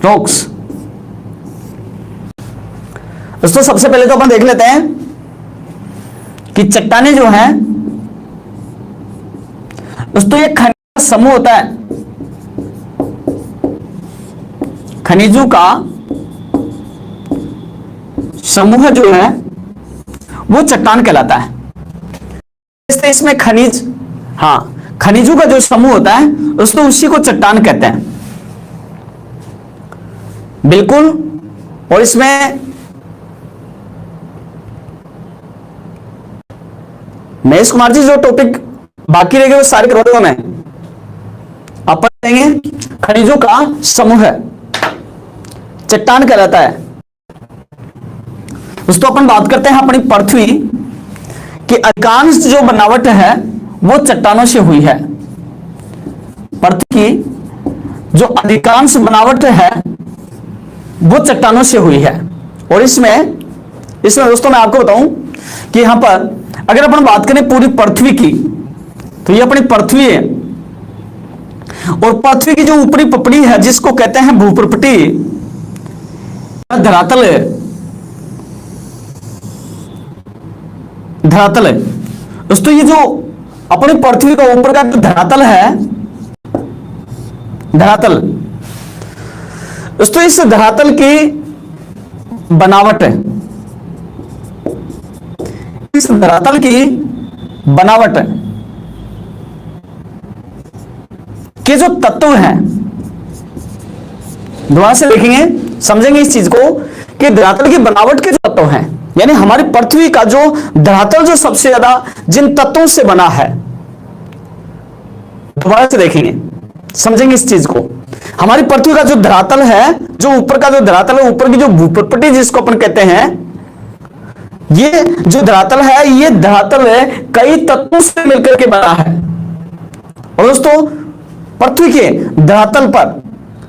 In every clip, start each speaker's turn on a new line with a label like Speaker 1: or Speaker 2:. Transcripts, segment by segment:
Speaker 1: Rocks. दोस्तों सबसे पहले तो अपन देख लेते हैं कि चट्टानें जो हैं दोस्तों ये खनिज का समूह होता है, खनिजों का समूह जो है वो चट्टान कहलाता है। इसमें खनिज, हाँ खनिजों का जो समूह होता है दोस्तों उसी को चट्टान कहते हैं। बिल्कुल। और इसमें महेश कुमार जी जो टॉपिक बाकी रह गए वो सारे करवा दूंगा मैं। अपन देंगे खनिजों का समूह है, चट्टान कहलाता है। दोस्तों अपन बात करते हैं अपनी पृथ्वी की अधिकांश जो बनावट है वो चट्टानों से हुई है। पृथ्वी की जो अधिकांश बनावट है वो चट्टानों से हुई है। और इसमें दोस्तों मैं आपको बताऊं कि यहां पर अगर अपन बात करें पूरी पृथ्वी की तो ये अपनी पृथ्वी है, और पृथ्वी की जो ऊपरी पपड़ी है जिसको कहते हैं भूप्रपटी, धरातल है, धरातल है। दोस्तों ये जो अपनी पृथ्वी का ऊपर का धरातल है, धरातल, दोस्तों इस धरातल की बनावट है, इस धरातल की बनावट के जो तत्व हैं, दोबारा से देखेंगे समझेंगे इस चीज को कि धरातल की बनावट के जो तत्व हैं, यानी हमारी पृथ्वी का जो धरातल जो सबसे ज्यादा जिन तत्वों से बना है, दोबारा से देखेंगे समझेंगे इस चीज को। हमारी पृथ्वी का जो धरातल है, जो ऊपर का जो धरातल है, ऊपर की जो भूप्रपटी जिसको अपन कहते हैं, ये जो धरातल है ये धरातल है कई तत्वों से मिलकर के बना है। और दोस्तों पृथ्वी के धरातल पर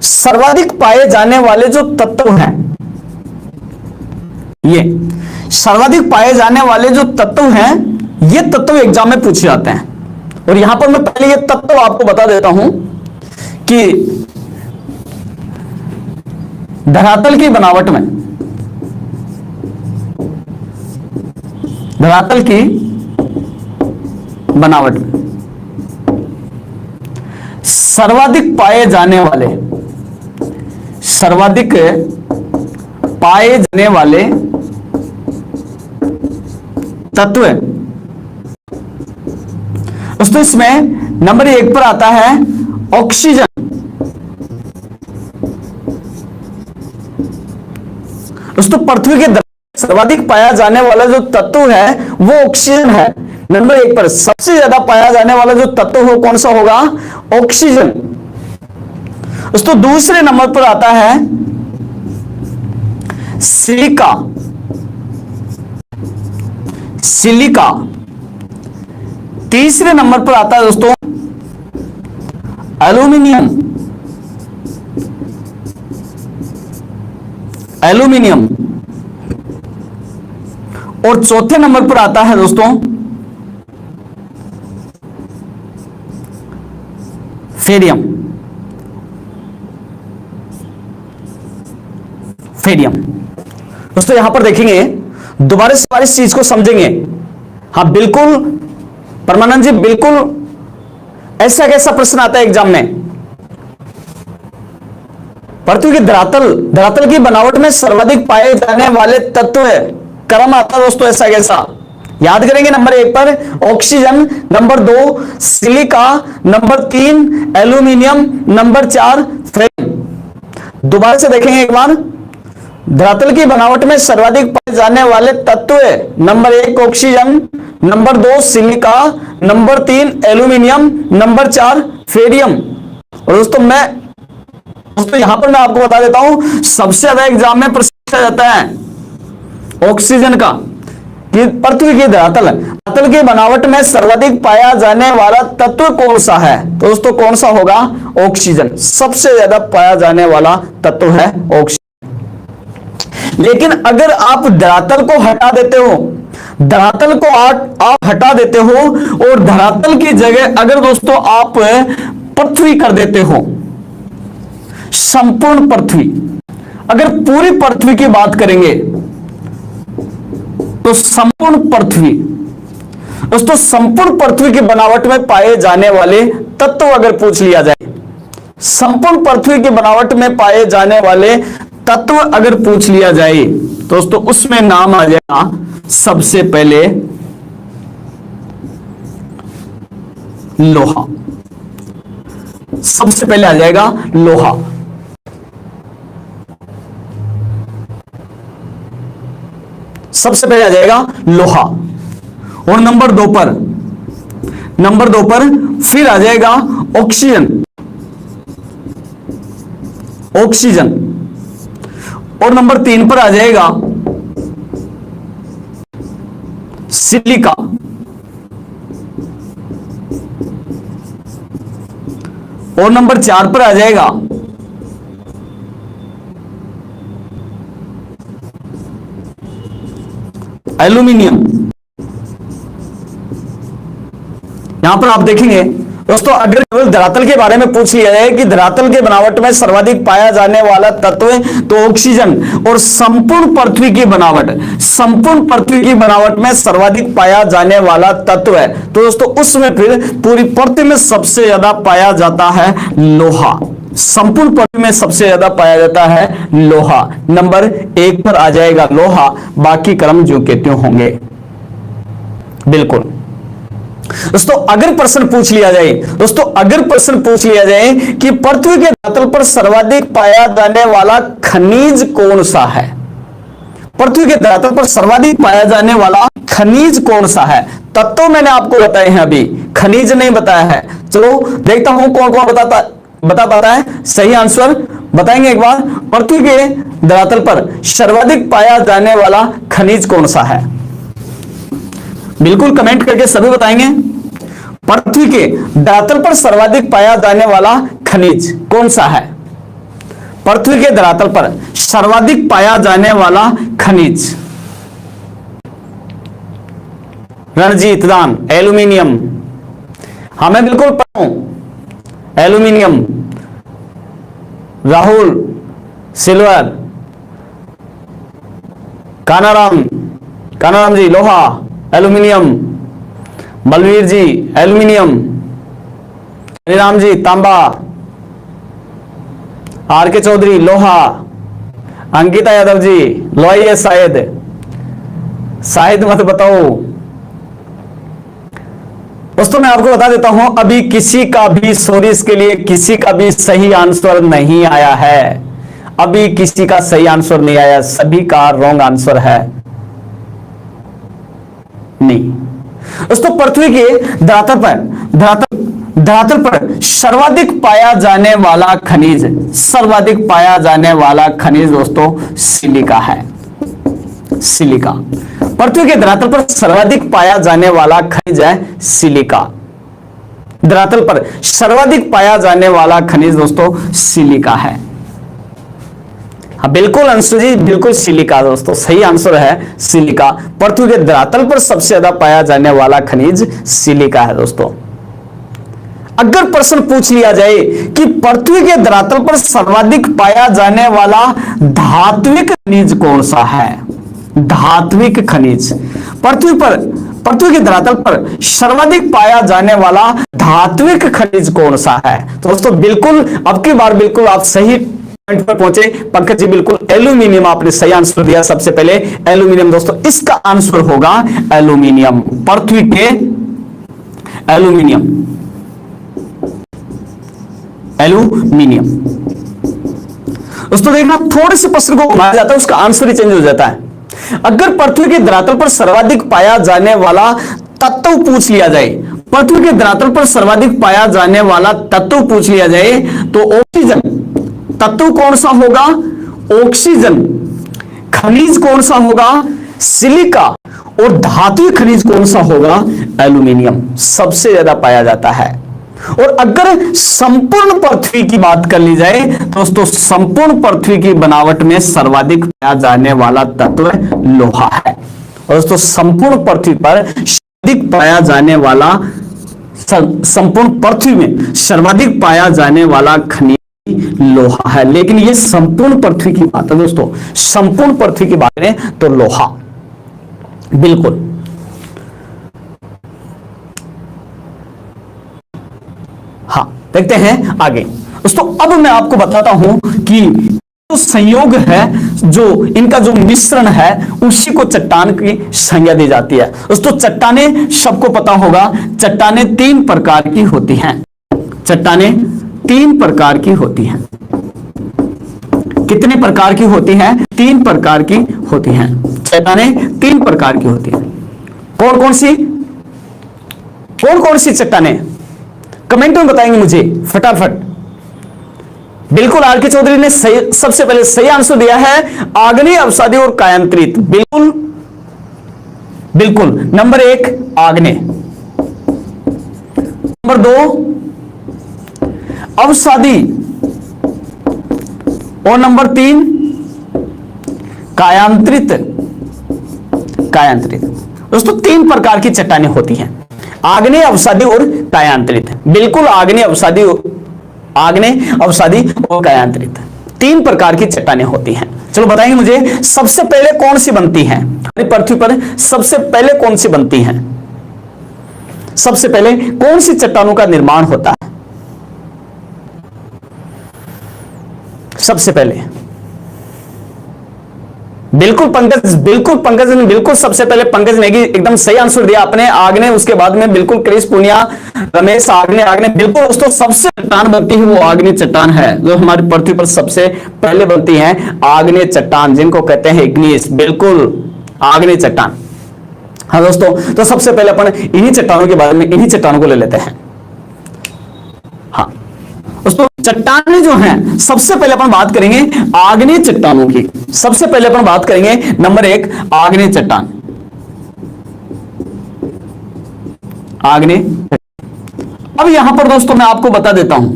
Speaker 1: सर्वाधिक पाए जाने वाले जो तत्व हैं, ये सर्वाधिक पाए जाने वाले जो तत्व हैं, ये तत्व एग्जाम में पूछे जाते हैं। और यहां पर मैं पहले ये तत्व आपको बता देता हूं कि धरातल की बनावट में, धरातल की बनावट में सर्वाधिक पाए जाने वाले, सर्वाधिक पाए जाने वाले तत्व दोस्तों इसमें नंबर 1 पर आता है ऑक्सीजन। दोस्तों पृथ्वी के सर्वाधिक पाया जाने वाला जो तत्व है वो ऑक्सीजन है। नंबर 1 पर सबसे ज्यादा पाया जाने वाला जो तत्व हो कौन सा होगा? ऑक्सीजन। दोस्तों दूसरे नंबर पर आता है सिलिका, सिलिका। तीसरे नंबर पर आता है दोस्तों एल्यूमिनियम, एल्यूमिनियम। और चौथे नंबर पर आता है दोस्तों फेरियम, फेरियम। दोस्तों यहां पर देखेंगे दोबारा से इस चीज को समझेंगे। हाँ बिल्कुल परमानंद जी, बिल्कुल ऐसा कैसा प्रश्न आता है एग्जाम में। पृथ्वी की धरातल, धरातल की बनावट में सर्वाधिक पाए जाने वाले तत्व है, क्रम आता है दोस्तों ऐसा कैसा। याद करेंगे नंबर 1 पर oxygen, number 2 silica, number 3 aluminium, number 4 Ferium. दोबारा से देखेंगे एक बार, धरातल की बनावट में सर्वाधिक पाए जाने वाले तत्व है number 1 oxygen, number 2 silica, number 3 aluminium, number 4 Ferium. और दोस्तों यहां पर मैं आपको बता देता हूं सबसे ज्यादा एग्जाम में प्रश्न पूछा जाता है ऑक्सीजन का कि पृथ्वी की धरातल, धरातल की बनावट में सर्वाधिक पाया जाने वाला तत्व कौन सा है? तो दोस्तों कौन सा होगा? ऑक्सीजन। सबसे ज्यादा पाया जाने वाला तत्व है ऑक्सीजन। लेकिन अगर आप धरातल को हटा देते हो, धरातल को आप हटा देते हो और धरातल की जगह अगर दोस्तों आप पृथ्वी कर देते हो, संपूर्ण पृथ्वी, अगर पूरी पृथ्वी की बात करेंगे तो संपूर्ण पृथ्वी, दोस्तों संपूर्ण पृथ्वी की बनावट में पाए जाने वाले तत्व अगर पूछ लिया जाए, संपूर्ण पृथ्वी की बनावट में पाए जाने वाले तत्व अगर पूछ लिया जाए दोस्तों, उसमें नाम आ जाएगा सबसे पहले लोहा। सबसे पहले आ जाएगा लोहा। सबसे पहले आ जाएगा लोहा। और नंबर दो पर फिर आ जाएगा ऑक्सीजन। और नंबर 3 पर आ जाएगा सिलिका। और नंबर 4 पर आ जाएगा एल्यूमिनियम। यहां पर आप देखेंगे दोस्तों, अगर केवल धरातल के बारे में पूछ लिया जाए कि धरातल के बनावट में सर्वाधिक पाया जाने वाला तत्व तो ऑक्सीजन, और संपूर्ण पृथ्वी की बनावट में सर्वाधिक पाया जाने वाला तत्व है तो दोस्तों उसमें फिर पूरी पृथ्वी में सबसे ज्यादा पाया जाता है लोहा। संपूर्ण पृथ्वी में सबसे ज्यादा पाया जाता है लोहा। नंबर 1 पर आ जाएगा लोहा, बाकी क्रम जो के त्यों होंगे। बिल्कुल दोस्तों, अगर प्रश्न पूछ लिया जाए कि पृथ्वी के धरातल पर सर्वाधिक पाया जाने वाला खनिज कौन सा है, पृथ्वी के धरातल पर सर्वाधिक पाया जाने वाला खनिज कौन सा है, तत्व मैंने आपको बताए हैं, अभी खनिज नहीं बताया है। चलो देखता हूं कौन कौन बता पाता है। सही आंसर बताएंगे एक बार। पृथ्वी के धरातल पर सर्वाधिक पाया जाने वाला खनिज कौन सा है, बिल्कुल कमेंट करके सभी बताएंगे। पृथ्वी के धरातल पर सर्वाधिक पाया जाने वाला खनिज कौन सा है, पृथ्वी के धरातल पर सर्वाधिक पाया जाने वाला खनिज। रणजीत दान एल्यूमिनियम, हाँ मैं बिल्कुल पढ़ा हूं एल्यूमिनियम। राहुल सिल्वर, कानाराम जी लोहा एल्यूमिनियम, बलवीर जी एल्यूमिनियम, हरिराम जी तांबा, आर के चौधरी लोहा, अंकिता यादव जी लोहा है शायद मत बताओ। दोस्तों मैं आपको बता देता हूं, अभी किसी का भी सॉरी इसके लिए किसी का भी सही आंसर नहीं आया है, अभी किसी का सही आंसर नहीं आया, सभी का रॉन्ग आंसर है। नहीं दोस्तों, पृथ्वी के धरातल पर सर्वाधिक पाया जाने वाला खनिज दोस्तों सिलिका है। सिलिका पृथ्वी के धरातल पर सर्वाधिक पाया जाने वाला खनिज है सिलिका। धरातल पर सर्वाधिक पाया जाने वाला खनिज दोस्तों सिलिका है। हाँ बिल्कुल अंशु जी, बिल्कुल सिलिका दोस्तों सही आंसर है सिलिका। पृथ्वी के धरातल पर सबसे ज्यादा पाया जाने वाला खनिज सिलिका है दोस्तों। अगर प्रश्न पूछ लिया जाए कि पृथ्वी के धरातल पर सर्वाधिक पाया जाने वाला धात्विक खनिज कौन सा है, धात्विक खनिज पृथ्वी के धरातल पर सर्वाधिक पाया जाने वाला धात्विक खनिज कौन सा है, तो दोस्तों बिल्कुल अब की बार बिल्कुल आप सही पॉइंट पर पहुंचे। पंकज जी बिल्कुल एल्यूमिनियम आपने सही आंसर दिया, सबसे पहले एल्यूमिनियम दोस्तों इसका आंसर होगा एल्यूमिनियम। पृथ्वी के एल्यूमिनियम दोस्तों देखना, थोड़े से प्रश्न को घुमाया जाता है उसका आंसर ही चेंज हो जाता है। अगर पृथ्वी के धरातल पर सर्वाधिक पाया जाने वाला तत्व पूछ लिया जाए, पृथ्वी के धरातल पर सर्वाधिक पाया जाने वाला तत्व पूछ लिया जाए तो ऑक्सीजन तत्व कौन सा होगा, ऑक्सीजन। खनिज कौन सा होगा, सिलिका। और धात्विक खनिज कौन सा होगा, एल्यूमिनियम सबसे ज्यादा पाया जाता है। और अगर संपूर्ण पृथ्वी की बात कर ली जाए दोस्तों, संपूर्ण पृथ्वी की बनावट में सर्वाधिक पाया जाने वाला तत्व लोहा है। और दोस्तों संपूर्ण पृथ्वी पर सर्वाधिक पाया जाने वाला, संपूर्ण पृथ्वी में सर्वाधिक पाया जाने वाला खनिज लोहा है। लेकिन ये संपूर्ण पृथ्वी की बात है दोस्तों, संपूर्ण पृथ्वी की बात करें तो लोहा, बिल्कुल। हाँ, देखते हैं आगे दोस्तों। अब मैं आपको बताता हूं कि जो संयोग है, जो इनका जो मिश्रण है, उसी को चट्टान की संज्ञा दी जाती है दोस्तों। चट्टानें सबको पता होगा, चट्टानें 3 प्रकार की होती हैं। चट्टानें 3 प्रकार की होती हैं। कितने प्रकार की होती हैं? 3 प्रकार की होती हैं। चट्टानें 3 प्रकार की होती हैं। कौन कौन सी चट्टानें? कमेंट में बताएंगे मुझे फटाफट। बिल्कुल, आर के चौधरी ने सबसे पहले सही आंसर दिया है, आग्नेय, अवसादी और कायांतरित। बिल्कुल बिल्कुल, नंबर 1 आग्नेय, नंबर 2 अवसादी और नंबर 3 कायांतरित। कायांतरित दोस्तों 3 प्रकार की चट्टानें होती हैं, आग्नेय, अवसादी और कायांतरित। बिल्कुल, आग्नेय, अवसादी और कायांतरित 3 प्रकार की चट्टानें होती हैं। चलो बताएंगे मुझे, सबसे पहले कौन सी बनती हैं हमारी पृथ्वी पर? सबसे पहले कौन सी बनती हैं? सबसे पहले कौन सी चट्टानों का निर्माण होता है? सबसे पहले बिल्कुल पंकज ने बिल्कुल सबसे पहले पंकज नेगी एकदम सही आंसर दिया आपने, आग्नेय। उसके बाद में बिल्कुल क्रिश पुनिया, रमेश, आग्नेय बिल्कुल दोस्तों, सबसे चट्टान बनती है वो आग्नेय चट्टान है, जो हमारी पृथ्वी पर सबसे पहले बनती है, आग्नेय चट्टान, जिनको कहते हैं इग्नियस। बिल्कुल, आग्नेय चट्टान। हाँ दोस्तों, तो सबसे पहले अपन इन्हीं चट्टानों के बारे में, इन्हीं चट्टानों को ले लेते हैं। हाँ दोस्तों, चट्टानें जो हैं, सबसे पहले अपन बात करेंगे आग्नेय चट्टानों की। सबसे पहले अपन बात करेंगे नंबर 1 आग्नेय चट्टान। आग्नेय। अब यहां पर दोस्तों मैं आपको बता देता हूं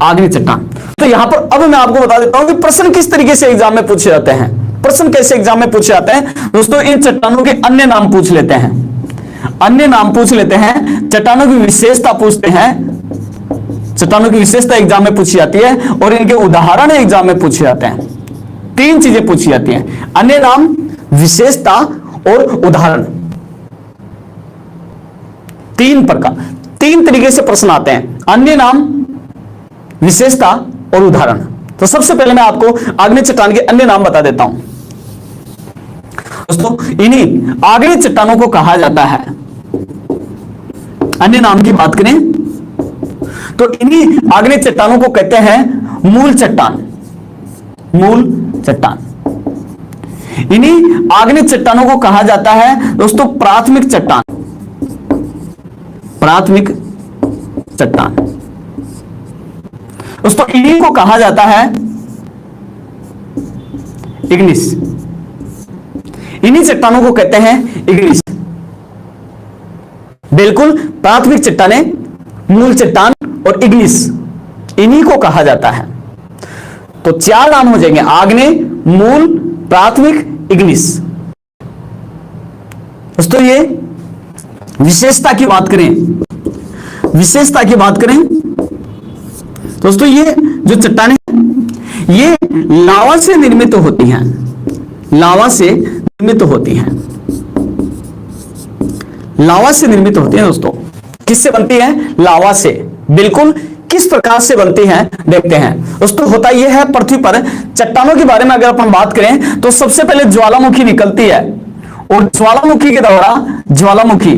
Speaker 1: आग्नेय चट्टान। तो यहां पर अब मैं आपको बता देता हूं कि प्रश्न किस तरीके से एग्जाम में पूछे जाते हैं। प्रश्न कैसे एग्जाम में पूछे जाते हैं दोस्तों? इन चट्टानों के अन्य नाम पूछ लेते हैं, अन्य नाम पूछ लेते हैं, चट्टानों की विशेषता पूछते हैं। चट्टानों की विशेषता एग्जाम में पूछी जाती है और इनके उदाहरण एग्जाम में पूछे जाते हैं। 3 चीजें पूछी जाती हैं, अन्य नाम, विशेषता और उदाहरण। 3 प्रकार, 3 तरीके से प्रश्न आते हैं, अन्य नाम, विशेषता और उदाहरण। तो सबसे पहले मैं आपको आग्नेय चट्टान के अन्य नाम बता देता हूं दोस्तों। इन्हीं आग्नेय चट्टानों को कहा जाता है, अन्य नाम की बात करें तो इन्हीं आग्नेय चट्टानों को कहते हैं मूल चट्टान। मूल चट्टान। इन्हीं आग्नेय चट्टानों को कहा जाता है दोस्तों प्राथमिक चट्टान। प्राथमिक चट्टान दोस्तों, इन्हीं को कहा जाता है इग्निस। इन्हीं चट्टानों को कहते हैं इग्निस। बिल्कुल, प्राथमिक चट्टानें, मूल चट्टान और इग्निस, इन्हीं को कहा जाता है। तो 4 नाम हो जाएंगे, आग्नेय, मूल, प्राथमिक, इग्निस। दोस्तों ये विशेषता की बात करें, विशेषता की बात करें दोस्तों, ये जो चट्टानें ये लावा से निर्मित होती हैं। लावा से निर्मित होती हैं, लावा से निर्मित होती हैं दोस्तों। किससे बनती है? लावा से। बिल्कुल, किस प्रकार से बनती हैं देखते हैं दोस्तों। होता यह है, पृथ्वी पर चट्टानों के बारे में अगर अपन बात करें तो सबसे पहले ज्वालामुखी निकलती है और ज्वालामुखी के द्वारा, ज्वालामुखी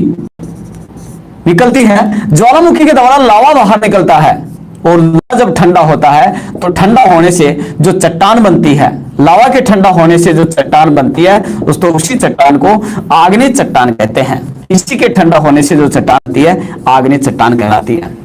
Speaker 1: निकलती है, ज्वालामुखी के द्वारा लावा बाहर निकलता है और जब ठंडा होता है तो ठंडा होने से जो चट्टान बनती है, लावा के ठंडा होने से जो चट्टान बनती है दोस्तों, उसी चट्टान को आग्नेय चट्टान कहते हैं। इसी के ठंडा होने से जो चट्टान बनती है आग्नेय चट्टान कहलाती है।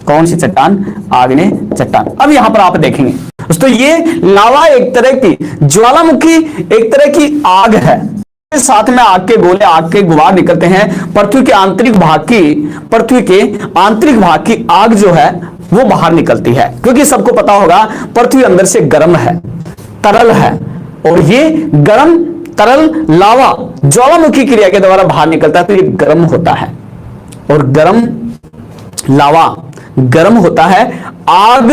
Speaker 1: कौन सी चट्टान? आग्नेय चट्टान। अब यहां पर आप देखेंगे दोस्तों, ये लावा एक तरह की, ज्वालामुखी एक तरह की आग है, साथ में आग के गोले, आग के गुबार निकलते हैं। पृथ्वी के आंतरिक भाग की, पृथ्वी के आंतरिक भाग की आग जो है वो बाहर निकलती है, क्योंकि सबको पता होगा पृथ्वी अंदर से गर्म है, तरल है, और ये गर्म तरल लावा ज्वालामुखी क्रिया के द्वारा बाहर निकलता है, तो ये गर्म होता है। और गर्म लावा गर्म होता है। आग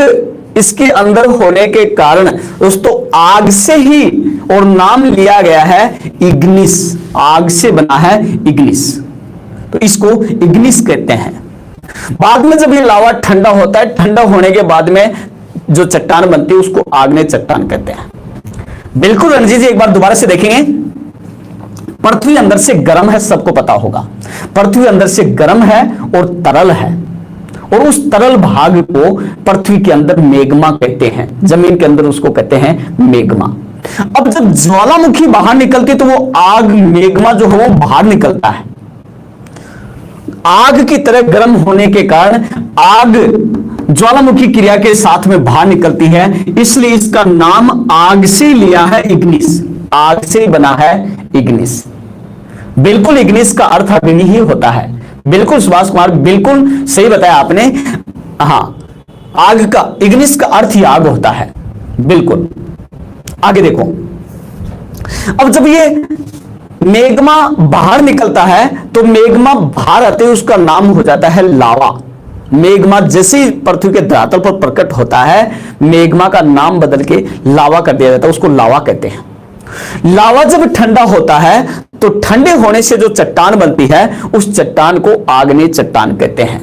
Speaker 1: इसके अंदर होने के कारण दोस्तों आग से ही और नाम लिया गया है इग्निस, आग से बना है इग्निस, तो इसको इग्निस कहते हैं। बाद में जब ये लावा ठंडा होता है, ठंडा होने के बाद में जो चट्टान बनती है उसको आग्नेय चट्टान कहते हैं। बिल्कुल रणजीत जी, एक बार दोबारा से देखेंगे। पृथ्वी अंदर से गर्म है, सबको पता होगा, पृथ्वी अंदर से गर्म है और तरल है, और उस तरल भाग को पृथ्वी के अंदर मेग्मा कहते हैं, जमीन के अंदर उसको कहते हैं मेग्मा। अब जब ज्वालामुखी बाहर निकलती तो वो आग, मेग्मा जो है वो बाहर निकलता है। आग की तरह गर्म होने के कारण आग ज्वालामुखी क्रिया के साथ में बाहर निकलती है, इसलिए इसका नाम आग से लिया है इग्निस, आग से बना है इग्निस। बिल्कुल इग्निस का अर्थ अग्नि ही होता है। बिल्कुल सुभाष कुमार, बिल्कुल सही बताया आपने। हाँ, आग का, इग्निस का अर्थ ही आग होता है। बिल्कुल, आगे देखो। अब जब ये मेग्मा बाहर निकलता है तो मेग्मा बाहर आते ही उसका नाम हो जाता है लावा। मेग्मा जैसे ही पृथ्वी के धरातल पर प्रकट होता है, मेग्मा का नाम बदल के लावा कर दिया जाता है, उसको लावा कहते हैं। लावा जब ठंडा होता है तो ठंडे होने से जो चट्टान बनती है उस चट्टान को आग्नेय चट्टान कहते हैं।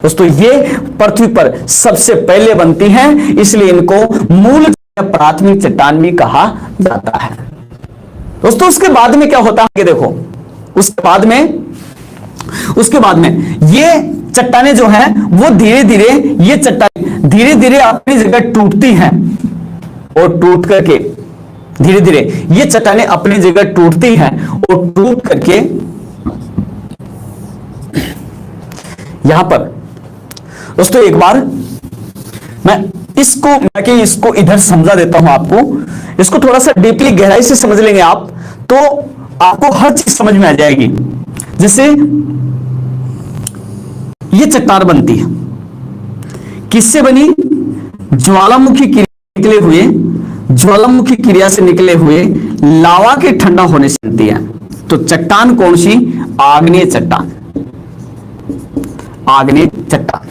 Speaker 1: दोस्तों ये पृथ्वी पर सबसे पहले बनती हैं, इसलिए इनको मूल प्राथमिक चट्टान भी कहा जाता है। दोस्तों उसके बाद में क्या होता है, देखो उसके बाद में ये चट्टानें जो हैं वो धीरे धीरे, ये चट्टानें धीरे धीरे अपनी जगह टूटती हैं, और टूट करके धीरे धीरे ये चट्टानें अपनी जगह टूटती हैं, और टूट करके यहां पर दोस्तों एक बार मैं इसको इधर समझा देता हूं आपको। इसको थोड़ा सा डीपली गहराई से समझ लेंगे आप तो आपको हर चीज समझ में आ जाएगी। जैसे ये चट्टान बनती है, किससे बनी? ज्वालामुखी क्रिया से निकले हुए लावा के ठंडा होने से बनती है। तो चट्टान कौन सी? आग्नेय चट्टान। आग्नेय चट्टान,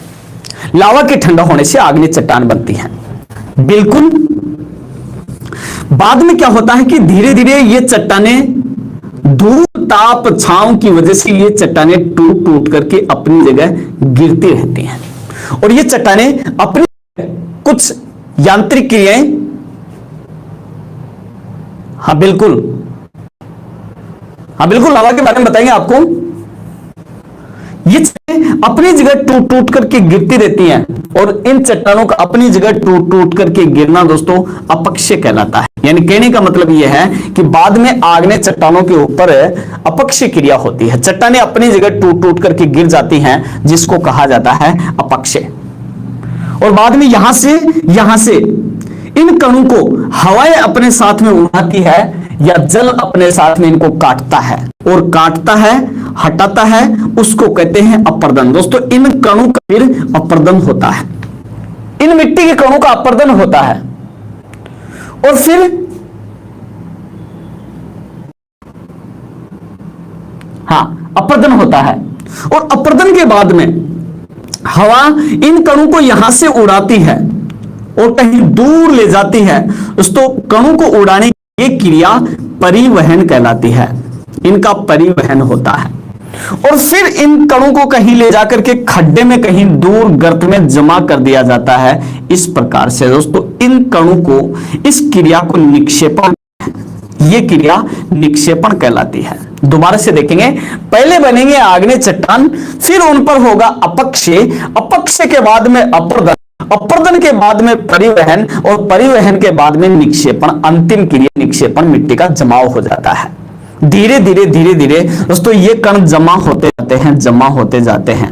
Speaker 1: लावा के ठंडा होने से आग्नेय चट्टान बनती है। बिल्कुल। बाद में क्या होता है कि धीरे धीरे ये चट्टानें धूप, ताप, छांव की वजह से ये चट्टानें टूट टूट करके अपनी जगह गिरती रहती हैं, और ये चट्टानें अपनी कुछ यांत्रिक क्रियाएं, हाँ बिल्कुल लावा के बारे में बताएंगे आपको। ये अपनी जगह टूट टूट करके गिरती रहती हैं, और इन चट्टानों का अपनी जगह टूट टूट करके गिरना दोस्तों अपक्षय कहलाता है। यानी कहने का मतलब यह है कि बाद में आग्नेय चट्टानों के ऊपर अपक्षय क्रिया होती है, चट्टानें अपनी जगह टूट टूट करके गिर जाती हैं, जिसको कहा जाता है अपक्षय। और बाद में यहां से इन कणों को हवाएं अपने साथ में उड़ाती है, या जल अपने साथ में इनको काटता है, और काटता है, हटाता है, उसको कहते हैं अपर्दन। दोस्तों इन कणों का फिर अपर्दन होता है, इन मिट्टी के कणों का अपर्दन होता है, और फिर अपर्दन होता है, और अपर्दन के बाद में हवा इन कणों को यहां से उड़ाती है और कहीं दूर ले जाती है। दोस्तों कणों को उड़ाने की ये क्रिया परिवहन कहलाती है, इनका परिवहन होता है, और फिर इन कणों को कहीं ले जाकर के खड्डे में, कहीं दूर गर्त में जमा कर दिया जाता है। इस प्रकार से दोस्तों इन कणों को, इस क्रिया को निक्षेपण, ये क्रिया निक्षेपण कहलाती है। दोबारा से देखेंगे, पहले बनेंगे आग्नेय चट्टान, फिर उन पर होगा अपक्षय, अपक्षय के बाद में अपर्दन, अपर्दन के बाद में परिवहन, और परिवहन के बाद में निक्षेपण। अंतिम क्रिया निक्षेपण, मिट्टी का जमाव हो जाता है। धीरे धीरे दोस्तों ये कण जमा होते जाते हैं।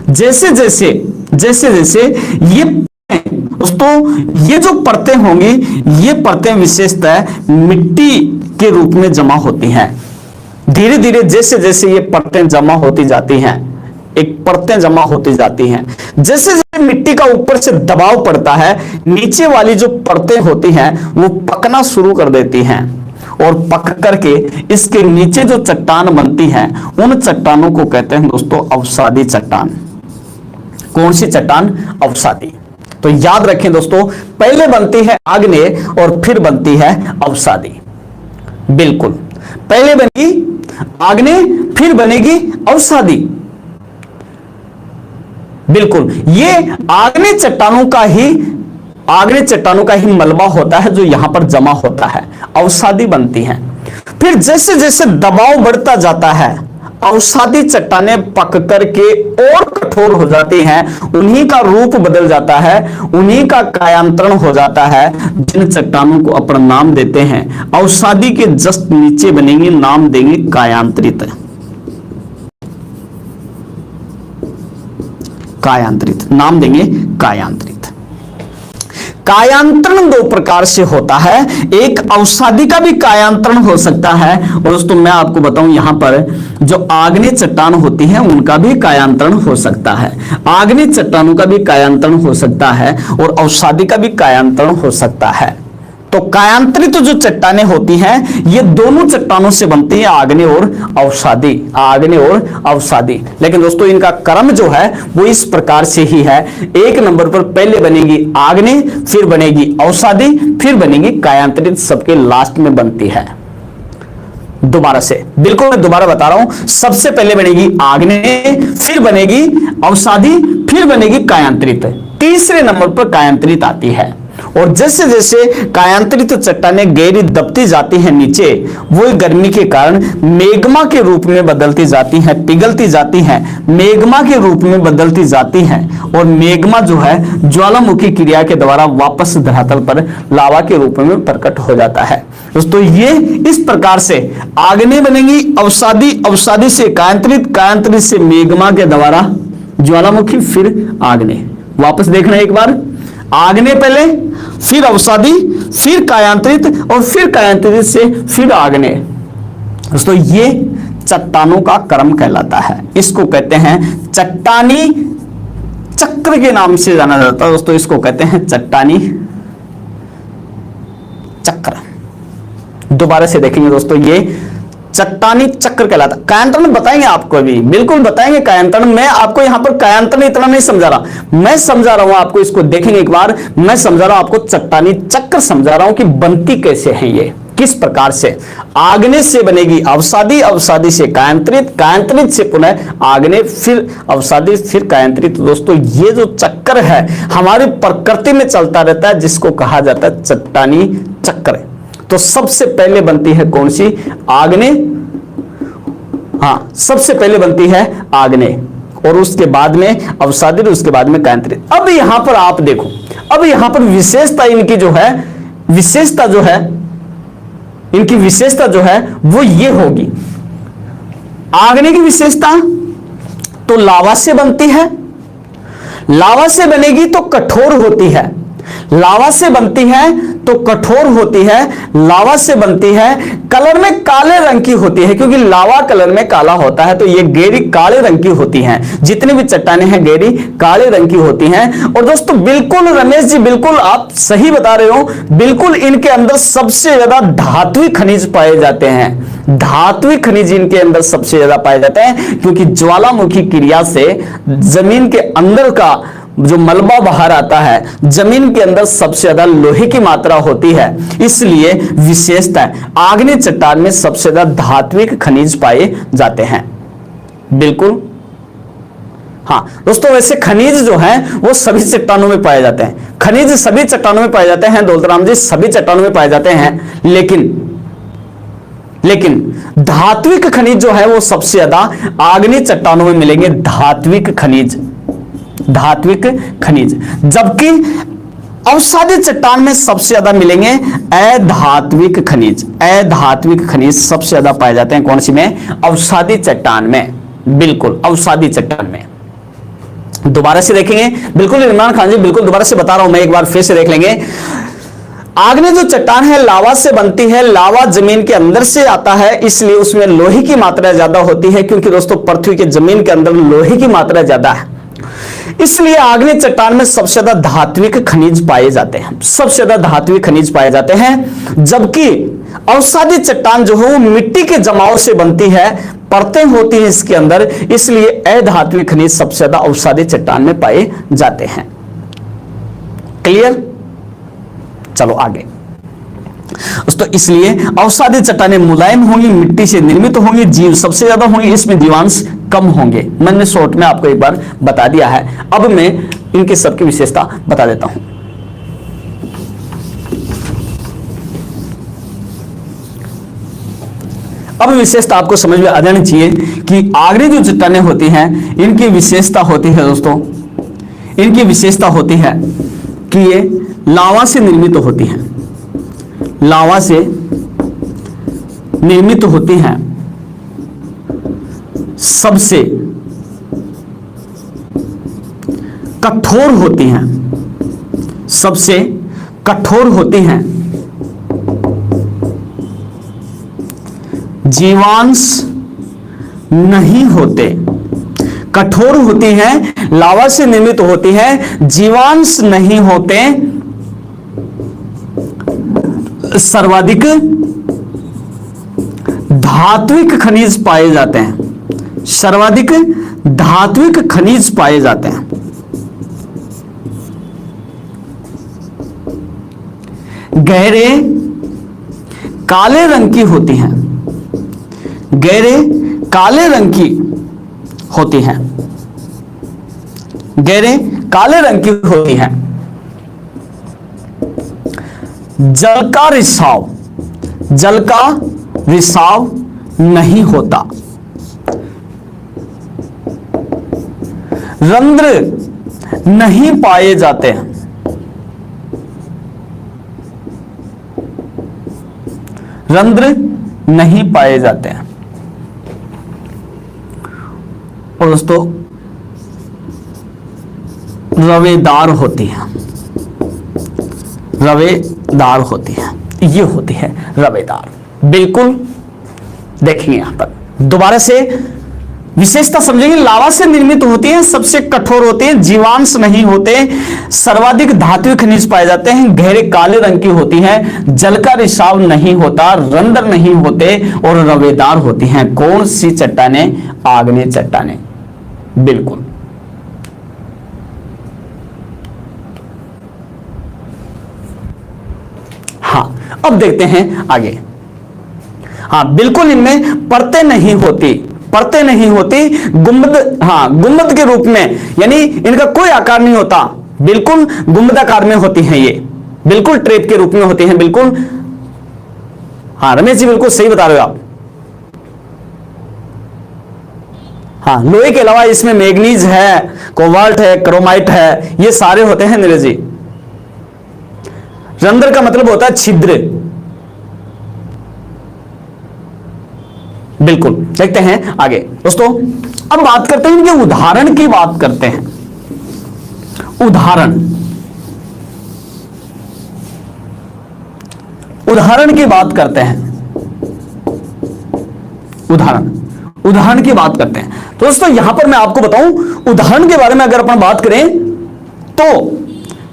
Speaker 1: जैसे जैसे ये दोस्तों ये जो परतें होंगी, ये परतें विशेषतः मिट्टी के रूप में जमा होती हैं। धीरे धीरे जैसे ये परतें जमा होती जाती हैं, परतें जमा होती जाती हैं, जैसे जैसे मिट्टी का ऊपर से दबाव पड़ता है, नीचे वाली जो परतें होती हैं वो पकना शुरू कर देती हैं, और पक करके इसके नीचे जो चट्टान बनती हैं, उन चट्टानों को कहते हैं दोस्तों अवसादी चट्टान। कौन सी चट्टान? अवसादी। तो याद रखें दोस्तों, पहले बनती है आग्नेय और फिर बनती है अवसादी। बिल्कुल, पहले बनेगी आग्नेय फिर बनेगी अवसादी। बिल्कुल, ये आग्नेय चट्टानों का ही मलबा होता है जो यहां पर जमा होता है, अवसादी बनती हैं। फिर जैसे जैसे दबाव बढ़ता जाता है, अवसादी चट्टानें पक करके और कठोर हो जाती हैं, उन्हीं का रूप बदल जाता है, उन्हीं का कायांतरण हो जाता है, जिन चट्टानों को अपना नाम देते हैं। अवसादी के जस्ट नीचे बनेंगे, नाम देंगे कायांतरित। कायांतरित नाम देंगे कायांतरित। कायांतरण दो प्रकार से होता है, एक अवसादी का भी कायांतरण हो सकता है, और दोस्तों मैं आपको बताऊं यहां पर जो आग्नेय चट्टान होती है उनका भी कायांतरण हो सकता है। आग्नेय चट्टानों का भी कायांतरण हो सकता है और अवसादी का भी कायांतरण हो सकता है। तो कायांतरित जो चट्टानें होती हैं ये दोनों चट्टानों से बनती हैं, आग्नेय और अवसादी, आग्नेय और अवसादी। लेकिन दोस्तों इनका क्रम जो है वो इस प्रकार से ही है, एक नंबर पर पहले बनेगी आग्नेय, फिर बनेगी अवसादी, फिर बनेगी कायांतरित, सबके लास्ट में बनती है। दोबारा से, बिल्कुल मैं दोबारा बता रहा हूं, सबसे पहले बनेगी आग्नेय, फिर बनेगी अवसादी, फिर बनेगी कायांतरित, तीसरे नंबर पर कायांतरित आती है। और जैसे जैसे कायांतरित चट्टानें गहरी दबती जाती हैं नीचे, वो गर्मी के कारण मेग्मा के रूप में बदलती जाती हैं, पिघलती जाती हैं, मेग्मा के रूप में बदलती जाती हैं, और मेग्मा जो है ज्वालामुखी क्रिया के द्वारा वापस धरातल पर लावा के रूप में प्रकट हो जाता है। दोस्तों ये इस प्रकार से आग्नेय बनेगी, अवसादी, अवसादी से कायांतरित, कायांतरित से मेग्मा के द्वारा ज्वालामुखी, फिर आग्नेय। वापस देखना एक बार, आग्नेय पहले, फिर अवसादी, फिर कायांतरित, और फिर कायांतरित से फिर आग्नेय। दोस्तों ये चट्टानों का क्रम कहलाता है, इसको कहते हैं चट्टानी चक्र के नाम से जाना जाता है। दोस्तों इसको कहते हैं चट्टानी चक्र। दोबारा से देखेंगे दोस्तों, ये चट्टानी चक्र कहलाता है। कायांतरण बताएंगे आपको, अभी बिल्कुल बताएंगे कायांतरण। मैं आपको यहां पर कायांतरण इतना नहीं समझा रहा, मैं समझा रहा हूं आपको, इसको देखेंगे एक बार, मैं समझा रहा हूं आपको, चट्टानी चक्र समझा रहा हूं कि बनती कैसे है, ये किस प्रकार से। आग्नेय से बनेगी अवसादी, अवसादी से कायांतरित, कायांतरित से पुनः आग्नेय, फिर अवसादी, फिर कायांतरित। दोस्तों ये जो चक्र है हमारी प्रकृति में चलता रहता है, जिसको कहा जाता है चट्टानी चक्र। तो सबसे पहले बनती है कौन सी? आग्नेय। हाँ, सबसे पहले बनती है आग्नेय, और उसके बाद में अवसादी, उसके बाद में कायांतरित। अब यहां पर आप देखो, अब यहां पर विशेषता इनकी जो है, विशेषता जो है, इनकी विशेषता जो है वो ये होगी। आग्नेय की विशेषता तो लावा से बनती है, लावा से बनेगी तो कठोर होती है, लावा से बनती है तो कठोर होती है, लावा से बनती है, कलर में काले रंग की होती है, क्योंकि लावा कलर में काला होता है, तो ये गहरी काले रंग की होती हैं। जितनी भी चट्टानें हैं गहरी काले रंग की होती हैं। और दोस्तों बिल्कुल रमेश जी, बिल्कुल आप सही बता रहे हो, बिल्कुल इनके अंदर सबसे ज्यादा धात्विक खनिज पाए जाते हैं। धात्विक खनिज इनके अंदर सबसे ज्यादा पाए जाते हैं, क्योंकि ज्वालामुखी क्रिया से जमीन के अंदर का जो मलबा बाहर आता है, जमीन के अंदर सबसे ज्यादा लोहे की मात्रा होती है, इसलिए विशेषता है आग्नेय चट्टान में सबसे ज्यादा धात्विक खनिज पाए जाते हैं। बिल्कुल हाँ दोस्तों, वैसे खनिज जो है वो सभी चट्टानों में पाए जाते हैं, खनिज सभी चट्टानों में पाए जाते हैं दौलतराम जी, सभी चट्टानों में पाए जाते हैं, लेकिन धात्विक खनिज जो है वो सबसे ज्यादा आग्नेय चट्टानों में मिलेंगे। धात्विक खनिज, धात्विक खनिज, जबकि अवसादी चट्टान में सबसे ज्यादा मिलेंगे अधात्विक खनिज। अधात्विक खनिज सबसे ज्यादा पाए जाते हैं कौन सी में? अवसादी चट्टान में। बिल्कुल अवसादी चट्टान में। दोबारा से देखेंगे, बिल्कुल इमरान खान जी, बिल्कुल दोबारा से बता रहा हूं मैं, एक बार फिर से देख लेंगे। आग्नेय जो चट्टान है लावा से बनती है, लावा जमीन के अंदर से आता है, इसलिए उसमें लोहे की मात्रा ज्यादा होती है, क्योंकि दोस्तों पृथ्वी के जमीन के अंदर लोहे की मात्रा ज्यादा है, इसलिए आग्नेय चट्टान में सबसे ज्यादा धात्विक खनिज पाए जाते हैं, सबसे ज्यादा धात्विक खनिज पाए जाते हैं। जबकि अवसादी चट्टान जो है वो मिट्टी के जमाव से बनती है, परतें होती हैं इसके अंदर, इसलिए अधात्विक खनिज सबसे ज्यादा अवसादी चट्टान में पाए जाते हैं। क्लियर? चलो आगे दोस्तों, इसलिए अवसादी चट्टानें मुलायम होंगी, मिट्टी से निर्मित होंगी, जीव सबसे ज्यादा होंगे, इसमें जीवांश कम होंगे। मैंने शॉर्ट में आपको एक बार बता दिया है, अब मैं इनके सबकी विशेषता बता देता हूं। अब विशेषता आपको समझ में आ जानी चाहिए कि आग्नेय जो चट्टानें होती हैं, इनकी विशेषता होती है दोस्तों, इनकी विशेषता होती है कि ये लावा से निर्मित होती हैं, लावा से निर्मित होती हैं, सबसे कठोर होती हैं, सबसे कठोर होती हैं, जीवांश नहीं होते, कठोर होती हैं, लावा से निर्मित होती हैं, जीवांश नहीं होते, सर्वाधिक धात्विक खनिज पाए जाते हैं, सर्वाधिक धात्विक खनिज पाए जाते हैं। गहरे काले रंग की होती हैं, गहरे काले रंग की होती हैं, गहरे काले रंग की होती हैं। जल का रिसाव, जल का रिसाव नहीं होता, रंध्र नहीं पाए जाते हैं, रंध्र नहीं पाए जाते हैं। और दोस्तों रवेदार होती है, रवेदार होती है, ये होती है रवेदार। बिल्कुल देखेंगे यहां पर दोबारा से विशेषता समझेंगे। लावा से निर्मित होती है, सबसे कठोर होते हैं, जीवांश नहीं होते, सर्वाधिक धात्विक खनिज पाए जाते हैं, गहरे काले रंग की होती है, जल का रिसाव नहीं होता, रंध्र नहीं होते और रवेदार होती हैं। कौन सी चट्टानें? आग्नेय चट्टानें। बिल्कुल हाँ, अब देखते हैं आगे। हाँ बिल्कुल, इनमें परतें नहीं होती, परतें नहीं होती, गुंबद, हाँ गुंबद के रूप में, यानी इनका कोई आकार नहीं होता, बिल्कुल गुंबदाकार में होती हैं ये, बिल्कुल ट्रेप के रूप में होती हैं। बिल्कुल हाँ रमेश जी, बिल्कुल सही बता रहे हो आप। हाँ, लोहे के अलावा इसमें मैग्नीज है, कोबाल्ट है, क्रोमाइट है, ये सारे होते हैं नीरज जी। रंध्र का मतलब होता है छिद्र। बिल्कुल, देखते हैं आगे दोस्तों। अब बात करते हैं इनके उदाहरण की बात करते हैं। उदाहरण, उदाहरण की बात करते हैं, उदाहरण, उदाहरण की बात करते हैं। तो दोस्तों यहां पर मैं आपको बताऊं, उदाहरण के बारे में अगर अपन बात करें तो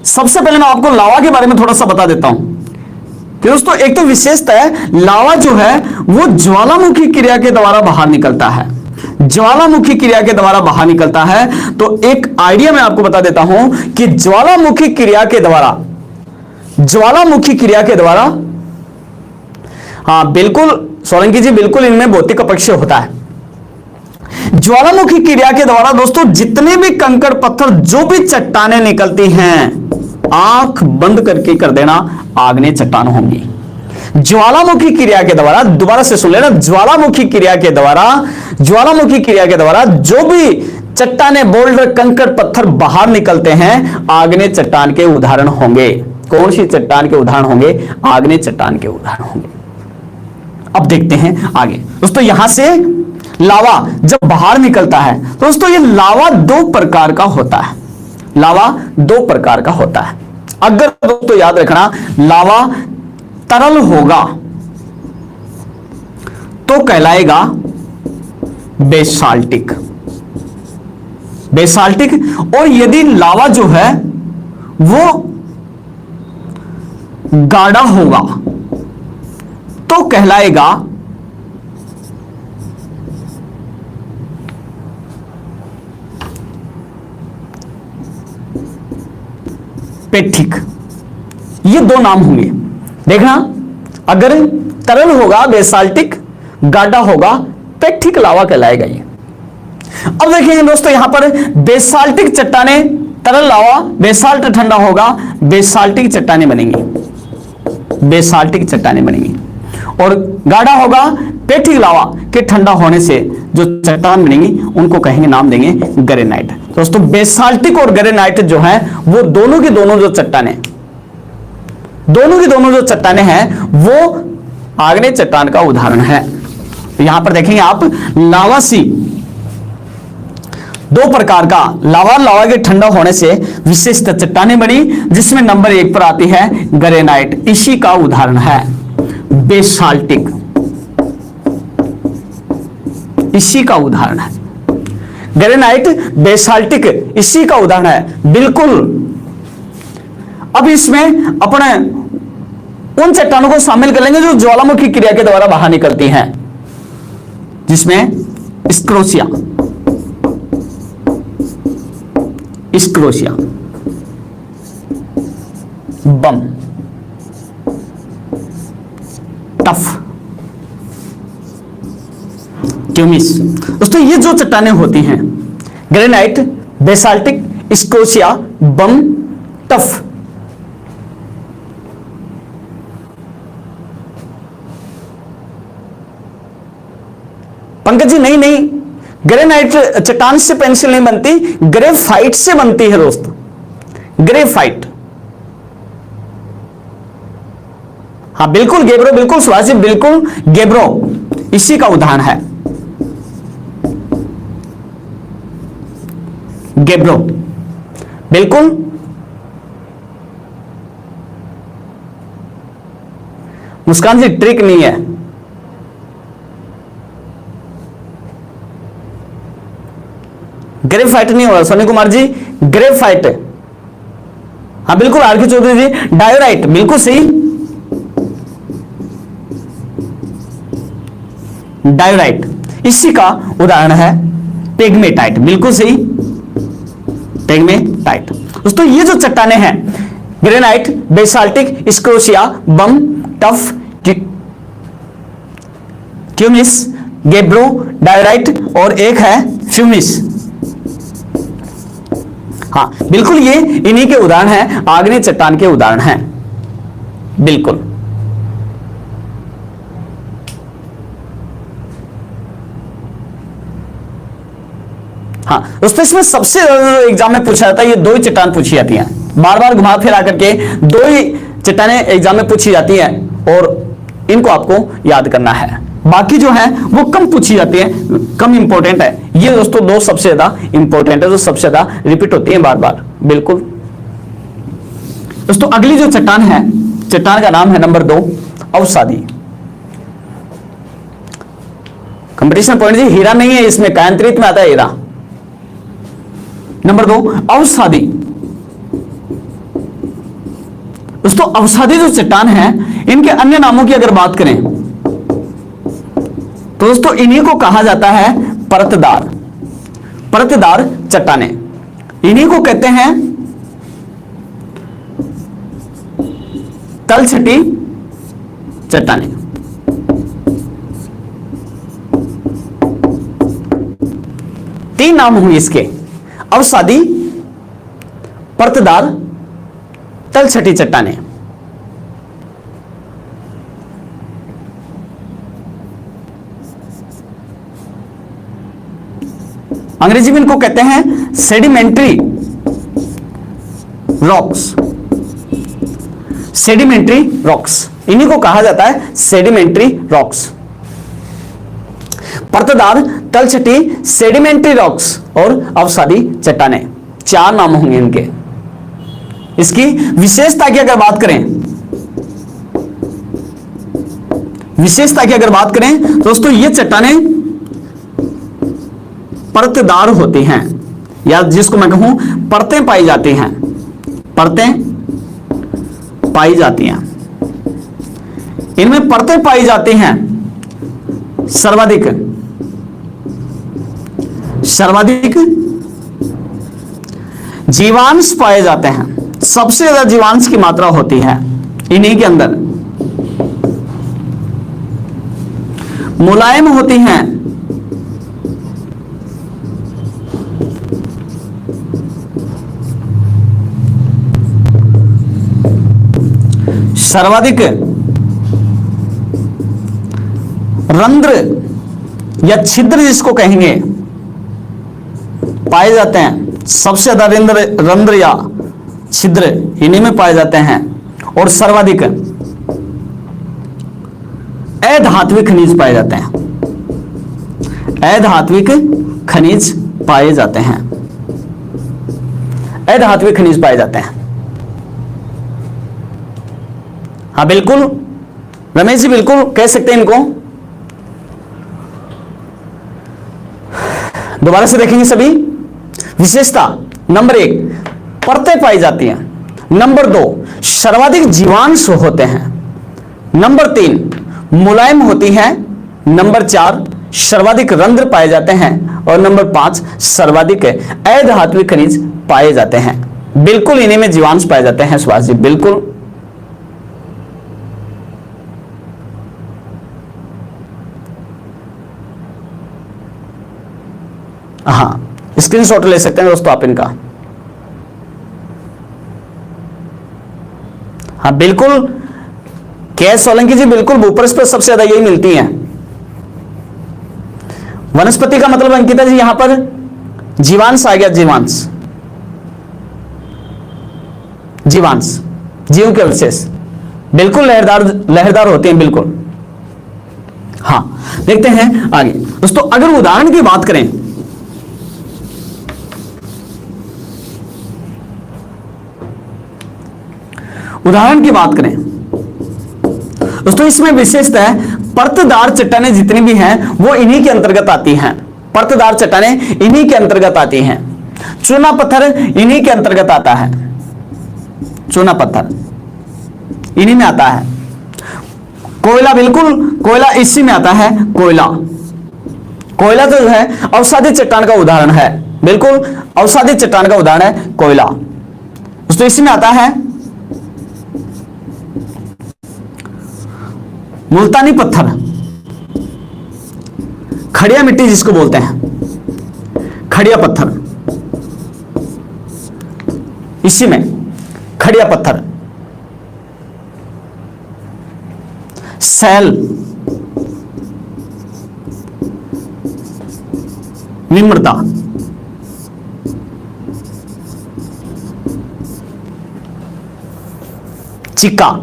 Speaker 1: सबसे पहले मैं आपको लावा के बारे में थोड़ा सा बता देता हूं कि दोस्तों एक तो विशेषता है, लावा जो है वो ज्वालामुखी क्रिया के द्वारा बाहर निकलता है, ज्वालामुखी क्रिया के द्वारा बाहर निकलता है। तो एक आइडिया मैं आपको बता देता हूं कि ज्वालामुखी क्रिया के द्वारा, ज्वालामुखी क्रिया के द्वारा, हाँ बिल्कुल सोलंकी जी, बिल्कुल इनमें भौतिक अपक्षय होता है। ज्वालामुखी क्रिया के द्वारा दोस्तों जितने भी कंकड़ पत्थर, जो भी चट्टानें निकलती हैं, आंख बंद करके कर देना, आग्नेय चट्टान होंगी। ज्वालामुखी क्रिया के द्वारा, दोबारा से सुन लेना, ज्वालामुखी क्रिया के द्वारा, ज्वालामुखी क्रिया के द्वारा जो भी चट्टानें, बोल्डर, कंकड़ पत्थर बाहर निकलते हैं, आग्नेय चट्टान के उदाहरण होंगे। कौन सी चट्टान के उदाहरण होंगे? आग्नेय चट्टान के उदाहरण होंगे। अब देखते हैं आगे दोस्तों। यहां से लावा जब बाहर निकलता है दोस्तों, ये लावा दो प्रकार का होता है, लावा दो प्रकार का होता है। अगर दोस्तों याद रखना, लावा तरल होगा तो कहलाएगा बेसाल्टिक, बेसाल्टिक। और यदि लावा जो है वो गाढ़ा होगा तो कहलाएगा पेट्रिक, ये दो नाम होंगे। देखना, अगर तरल होगा बेसाल्टिक, गाढ़ा होगा पेट्रिक लावा कहलाएगा ये। अब देखेंगे दोस्तों, यहां पर बेसाल्टिक चट्टाने तरल लावा, बेसाल्ट ठंडा होगा बेसाल्टिक चट्टाने बनेंगी, बेसाल्टिक चट्टाने बनेंगी। और गाढ़ा होगा पेट्रिक लावा के ठंडा होने से जो चट्टान बनेंगी उनको कहेंगे, नाम देंगे ग्रेनाइट। दोस्तों बेसाल्टिक और ग्रेनाइट जो है वो दोनों की दोनों जो चट्टाने, दोनों की दोनों जो चट्टाने हैं वो आग्नेय चट्टान का उदाहरण है। यहां पर देखेंगे आप लावा सी, दो प्रकार का लावा, लावा के ठंडा होने से विशिष्ट चट्टानें बनी, जिसमें नंबर 1 पर आती है ग्रेनाइट, इसी का उदाहरण है बेसाल्टिक, इसी का उदाहरण है ग्रेनाइट, बेसाल्टिक इसी का उदाहरण है, बिल्कुल। अब इसमें अपने उन चट्टानों को शामिल कर लेंगे जो ज्वालामुखी क्रिया के द्वारा बाहर निकलती हैं, जिसमें स्क्रोशिया, स्क्रोशिया, बम, टफ, क्यूमिस। दोस्तों ये जो चट्टानें होती हैं ग्रेनाइट, बेसाल्टिक, स्क्रोशिया, बम, टफ, पंकज जी नहीं, ग्रेनाइट चट्टान से पेंसिल नहीं बनती, ग्रेफाइट से बनती है दोस्त, ग्रेफाइट। हाँ बिल्कुल गेब्रो, बिल्कुल सुभाष जी, बिल्कुल गेब्रो इसी का उदाहरण है, गेब्रो, बिल्कुल। मुस्कान जी ट्रिक नहीं है, ग्रेफाइट नहीं होगा सोनी कुमार जी, ग्रेफाइट। हाँ बिल्कुल आरके चौधरी जी, डायोराइट, बिल्कुल सही, डायोराइट इसी का उदाहरण है पेग्मेटाइट, बिल्कुल सही, पेग्मेटाइट। दोस्तों ये जो चट्टाने हैं ग्रेनाइट, बेसाल्टिक, स्क्रोशिया, बम, टफ, क्यूमिस, गेब्रो, डायोराइट और एक है फ्यूमिस। हाँ बिल्कुल ये इन्हीं के उदाहरण हैं, आग्नेय चट्टान के उदाहरण हैं, बिल्कुल। हाँ दोस्तों इसमें सबसे एग्जाम में पूछा जाता है, ये दो ही चट्टान पूछी जाती हैं, बार बार घुमा फिरा करके दो ही चट्टानें एग्जाम में पूछी जाती हैं और इनको आपको याद करना है, बाकी जो है वो कम पूछी जाती है, कम इंपॉर्टेंट है। ये दोस्तों दो सबसे ज्यादा इंपॉर्टेंट है, जो सबसे ज्यादा रिपीट होती है बार बार, बिल्कुल। दोस्तों अगली जो चट्टान है, चट्टान का नाम है नंबर 2 अवसादी। कंपटीशन पॉइंट जी हीरा नहीं है इसमें, कायांतरित में आता है हीरा। नंबर 2 अवसादी। दोस्तों अवसादी जो चट्टान है, इनके अन्य नामों की अगर बात करें तो दोस्तों इन्हीं को कहा जाता है परतदार, परतदार चट्टाने, इन्हीं को कहते हैं तलछटी चट्टाने। तीन नाम होंगे इसके, अवसादी, परतदार, तलछटी चट्टाने। अंग्रेजी में इनको कहते हैं सेडिमेंट्री रॉक्स, सेडिमेंट्री रॉक्स, इन्हीं को कहा जाता है सेडिमेंट्री रॉक्स। परतदार, तलछटी, सेडिमेंट्री रॉक्स और अवसादी चट्टाने, चार नाम होंगे इनके। इसकी विशेषता की अगर बात करें, विशेषता की अगर बात करें दोस्तों, ये चट्टाने परतदार होती हैं, या जिसको मैं कहूं परतें पाई जाती हैं, परतें पाई जाती हैं, इनमें परतें पाई जाती हैं। सर्वाधिक सर्वाधिक जीवांश पाए जाते हैं, सबसे ज्यादा जीवांश की मात्रा होती है इन्हीं के अंदर। मुलायम होती हैं सर्वाधिक रंध्र या छिद्र जिसको कहेंगे पाए जाते हैं। सबसे ज्यादा रंध्र या छिद्र इन्हीं में पाए जाते हैं। और सर्वाधिक अधात्विक खनिज पाए जाते हैं। अधात्विक खनिज पाए जाते हैं। अधात्विक खनिज पाए जाते हैं। हाँ बिल्कुल रमेश जी, बिल्कुल कह सकते हैं इनको। दोबारा से देखेंगे सभी। विशेषता नंबर 1 परतें पाई जाती हैं। नंबर 2 सर्वाधिक जीवांश होते हैं। नंबर 3 मुलायम होती हैं। नंबर 4 सर्वाधिक रंध्र पाए जाते हैं। और नंबर 5 सर्वाधिक अधात्विक खनिज पाए जाते हैं। बिल्कुल इन्हीं में जीवांश पाए जाते हैं सुभाष जी, बिल्कुल। हाँ स्क्रीनशॉट ले सकते हैं दोस्तों आप इनका। हाँ बिल्कुल के सोलंकी जी, बिल्कुल भूपृष्ठ पर सबसे ज्यादा यही मिलती हैं। वनस्पति का मतलब अंकिता जी यहां पर जीवांश आ गया। जीवांश, जीवांश जीव के अवशेष बिल्कुल लहरदार होते हैं, बिल्कुल। हाँ देखते हैं आगे दोस्तों। अगर उदाहरण की बात करें, उदाहरण की बात करें दोस्तों, इसमें विशेषता है परतदार चट्टानें जितनी भी हैं वो इन्हीं के अंतर्गत आती हैं। परतदार चट्टानें इन्हीं के अंतर्गत आती हैं। चूना पत्थर इन्हीं के अंतर्गत आता है। चूना पत्थर इन्हीं में आता है। कोयला, बिल्कुल कोयला इसी में आता है। कोयला, कोयला जो है अवसादी चट्टान का उदाहरण है। बिल्कुल अवसादी चट्टान का उदाहरण है कोयला दोस्तों, इसी में आता है। मुल्तानी पत्थर, खड़िया मिट्टी जिसको बोलते हैं, खड़िया पत्थर, इसी में खड़िया पत्थर। सैल, निम्रता, चिक्का,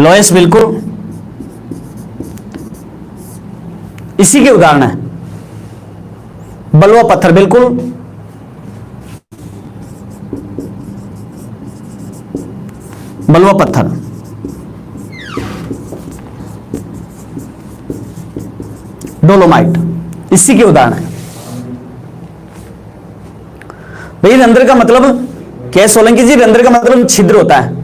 Speaker 1: लोयस, बिल्कुल इसी के उदाहरण है। बलुआ पत्थर, बिल्कुल बलुआ पत्थर। डोलोमाइट इसी के उदाहरण है। भाई रंध्र का मतलब क्या है सोलंकी जी? रंध्र का मतलब छिद्र होता है।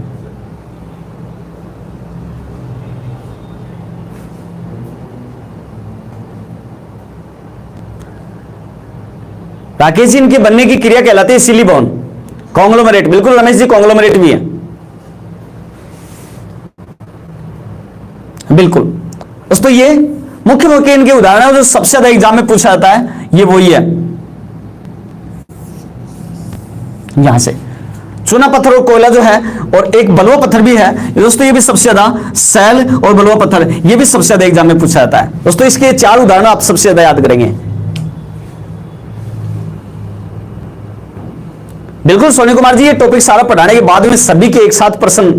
Speaker 1: राकेश जी, इनके बनने की क्रिया कहलाती है सिलिबॉन, कॉन्ग्लोमरेट। बिल्कुल रमेश जी, कॉन्ग्लोमरेट भी है, बिल्कुल दोस्तों। ये मुख्य मुख्य इनके उदाहरण है जो सबसे ज्यादा एग्जाम में पूछा जाता है, ये वही है। यहां से चूना पत्थर और कोयला जो है, और एक बलुआ पत्थर भी है दोस्तों, ये भी सबसे ज्यादा, सैल और बलुआ पत्थर, ये भी सबसे ज्यादा एग्जाम में पूछा जाता है दोस्तों। इसके 4 उदाहरण आप सबसे ज्यादा याद करेंगे। बिल्कुल सोनी कुमार जी, ये टॉपिक सारा पढ़ाने के बाद में सभी के एक साथ प्रश्न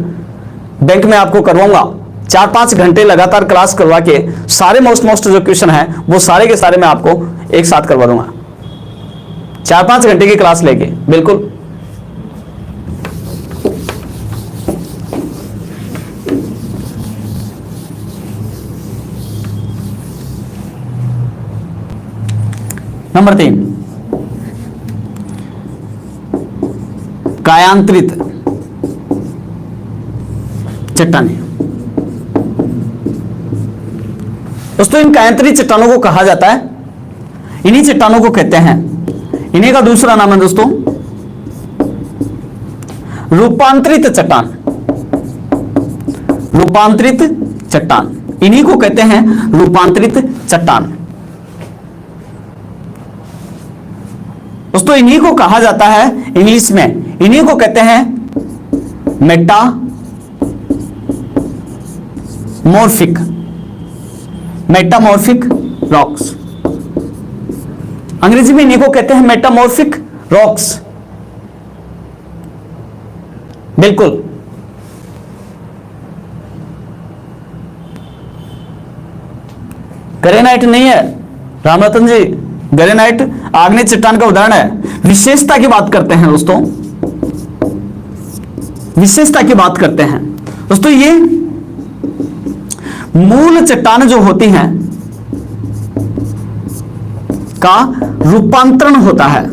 Speaker 1: बैंक में आपको करवाऊंगा। 4-5 घंटे लगातार क्लास करवा के सारे मोस्ट जो क्वेश्चन है वो सारे के सारे मैं आपको एक साथ करवा दूंगा, 4-5 घंटे की क्लास लेके। बिल्कुल नंबर 3, कायांतरित चट्टानें। दोस्तों इन कायांतरित चट्टानों को कहा जाता है, इन्हीं चट्टानों को कहते हैं, इन्हीं का दूसरा नाम है दोस्तों रूपांतरित चट्टान, रूपांतरित चट्टान, इन्हीं को कहते हैं रूपांतरित चट्टान। दोस्तों इन्हीं को कहा जाता है इंग्लिश में, इन्हीं को कहते हैं मेटामॉर्फिक, मेटामॉर्फिक रॉक्स। अंग्रेजी में इन्हीं को कहते हैं मेटामॉर्फिक रॉक्स। बिल्कुल, ग्रेनाइट नहीं है रामरतन जी, ग्रेनाइट आग्नेय चट्टान का उदाहरण है। विशेषता की बात करते हैं दोस्तों, विशेषता की बात करते हैं दोस्तों, ये मूल चट्टान जो होती हैं का रूपांतरण होता है,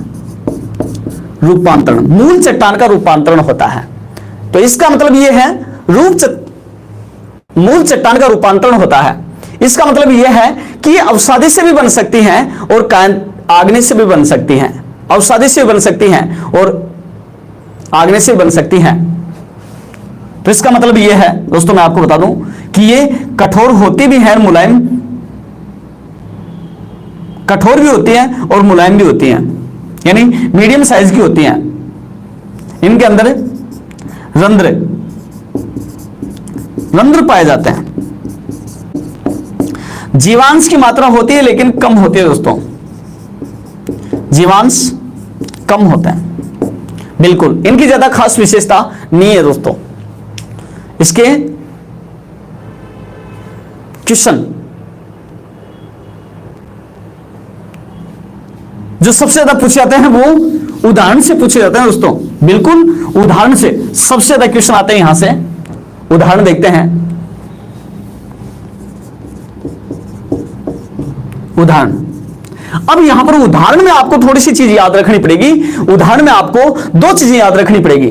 Speaker 1: रूपांतरण, मूल चट्टान का रूपांतरण होता है। तो इसका मतलब यह है मूल चट्टान का रूपांतरण होता है। इसका मतलब यह है कि अवसादी से भी बन सकती हैं और आग्नेय से भी बन सकती हैं, अवसादी से भी बन सकती हैं और आग्नेय से भी बन सकती हैं। तो इसका मतलब यह है दोस्तों, मैं आपको बता दूं कि ये कठोर होती भी है, मुलायम, कठोर भी होती हैं और मुलायम भी होती हैं, यानी मीडियम साइज की होती हैं। इनके अंदर रंध्र पाए जाते हैं। जीवांश की मात्रा होती है लेकिन कम होती है दोस्तों, जीवांश कम होता है। बिल्कुल, इनकी ज्यादा खास विशेषता नहीं है दोस्तों। इसके क्वेश्चन जो सबसे ज्यादा पूछे जाते हैं वो उदाहरण से पूछे जाते हैं दोस्तों। बिल्कुल, उदाहरण से सबसे ज्यादा क्वेश्चन आते हैं। यहां से उदाहरण देखते हैं। उदाहरण, अब यहां पर उदाहरण में आपको थोड़ी सी चीज याद रखनी पड़ेगी। उदाहरण में आपको दो चीजें याद रखनी पड़ेगी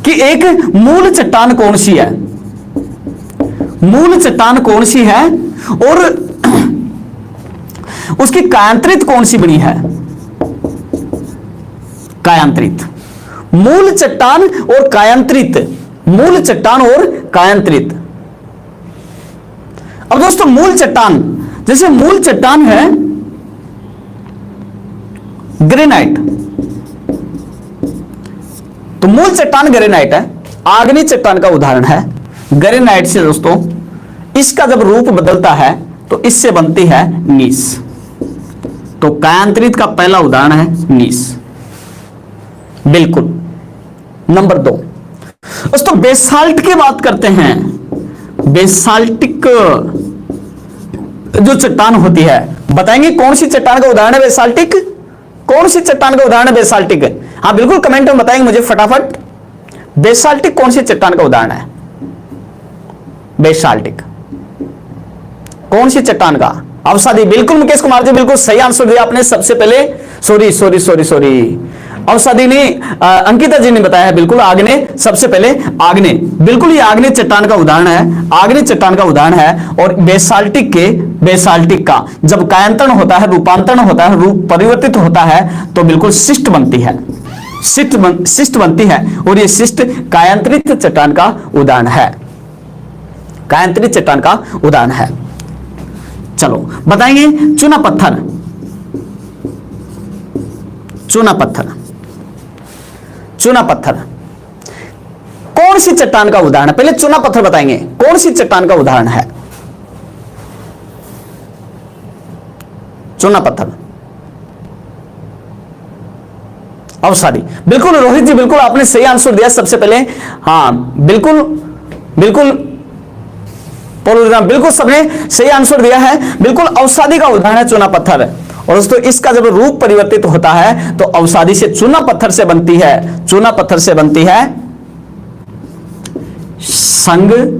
Speaker 1: कि एक मूल चट्टान कौन सी है, मूल चट्टान कौन सी है, और उसकी कायांतरित कौन सी बनी है। कायांतरित, मूल चट्टान और कायांतरित, मूल चट्टान और कायांतरित। अब दोस्तों मूल चट्टान, जैसे मूल चट्टान है ग्रेनाइट, तो मूल चट्टान ग्रेनाइट है, आग्नेय चट्टान का उदाहरण है। ग्रेनाइट से दोस्तों इसका जब रूप बदलता है तो इससे बनती है नीस। तो कायांतरित का पहला उदाहरण है नीस। बिल्कुल। नंबर 2 दोस्तों बेसाल्ट की बात करते हैं। बेसाल्टिक जो चट्टान होती है, बताएंगे कौन सी चट्टान का उदाहरण है बेसाल्टिक, कौन सी चट्टान का उदाहरण है बेसाल्टिक। हाँ बिल्कुल, कमेंट में बताएंगे मुझे फटाफट, बेसाल्टिक कौन सी चट्टान का उदाहरण है। बेसाल्टिक कौन सी चट्टान का, अवसादी। बिल्कुल मुकेश कुमार जी, बिल्कुल सही आंसर दिया आपने सबसे पहले। सॉरी अवसादी ने अंकिता जी ने बताया है, बिल्कुल आग्नेय, सबसे पहले आग्नेय। बिल्कुल ये आग्नेय चट्टान का उदाहरण है, आग्नेय चट्टान का उदाहरण है। और बेसाल्टिक का जब कायांतरण होता है, रूपांतरण होता है, रूप परिवर्तित होता है, तो बिल्कुल शिस्ट बनती है, शिस्ट बनती है। और ये शिस्ट कायांतरित चट्टान का उदाहरण है, कायांतरित चट्टान का उदाहरण है। चलो बताएंगे चूना पत्थर। चूना पत्थर, चूना पत्थर कौन सी चट्टान का उदाहरण है। पहले चूना पत्थर बताएंगे कौन सी चट्टान का उदाहरण है। चूना पत्थर, अवसादी। बिल्कुल रोहित जी, बिल्कुल आपने सही आंसर दिया सबसे पहले। हाँ बिल्कुल बिल्कुल सबने सही आंसर दिया है। बिल्कुल अवसादी का उदाहरण है चूना पत्थर। और दोस्तों इसका जब रूप परिवर्तित होता है तो अवसादी से चूना पत्थर से बनती है, चूना पत्थर से बनती है संगमरमर,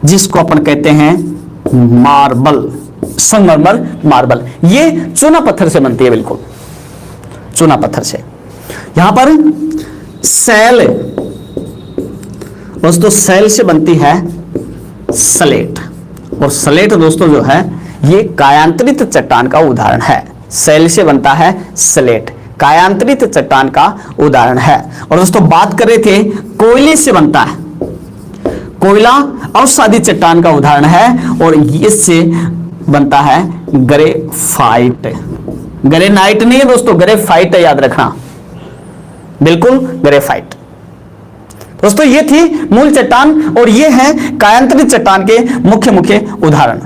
Speaker 1: जिसको अपन कहते हैं मार्बल, संगमरमर मार्बल। ये चूना पत्थर से बनती है, बिल्कुल चूना पत्थर से। यहां पर सैल, दोस्तों सैल से बनती है स्लेट। और स्लेट दोस्तों जो है ये कायांतरित चट्टान का उदाहरण है। सेल से बनता है स्लेट, कायांतरित चट्टान का उदाहरण है। और दोस्तों बात कर रहे थे कोयले से बनता है, कोयला अवसादी चट्टान का उदाहरण है और इससे बनता है ग्रेफाइट। ग्रेनाइट नहीं है दोस्तों, ग्रेफाइट है, याद रखना, बिल्कुल ग्रेफाइट। दोस्तों ये थी मूल चट्टान और ये है कायांतरित चट्टान के मुख्य मुख्य उदाहरण।